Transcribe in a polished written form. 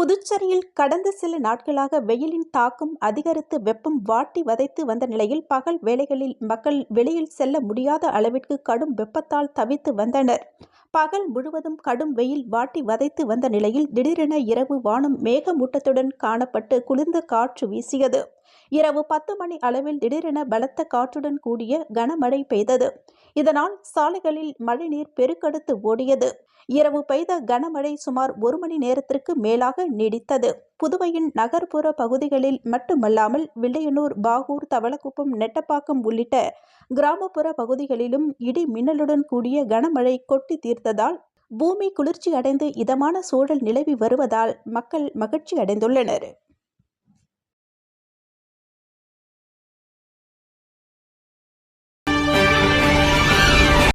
புதுச்சேரியில் கடந்த சில நாட்களாக வெயிலின் தாக்கம் அதிகரித்து வெப்பம் வாட்டி வதைத்து வந்த நிலையில் பகல் வேளைகளில் மக்கள் வெளியில் செல்ல முடியாத அளவிற்கு கடும் வெப்பத்தால் தவித்து வந்தனர். பகல் முழுவதும் கடும் வெயில் வாட்டி வதைத்து வந்த நிலையில் திடீரென இரவு வானம் மேகமூட்டத்துடன் காணப்பட்டு குளிர்ந்த காற்று வீசியது. இரவு 10 மணி அளவில் திடீரென பலத்த காற்றுடன் கூடிய கனமழை பெய்தது. இதனால் சாலைகளில் மழைநீர் பெருக்கெடுத்து ஓடியது. இரவு பெய்த கனமழை சுமார் 1 மணி நேரத்திற்கு மேலாக நீடித்தது. புதுவையின் நகர்ப்புற பகுதிகளில் மட்டுமல்லாமல் வில்லியனூர், பாகூர், தவளக்குப்பம், நெட்டப்பாக்கம் உள்ளிட்ட கிராமப்புற பகுதிகளிலும் இடி மின்னலுடன் கூடிய கனமழை கொட்டி தீர்த்ததால் பூமி குளிர்ச்சி அடைந்து இதமான சூழல் நிலவி வருவதால் மக்கள் மகிழ்ச்சி அடைந்துள்ளனர்.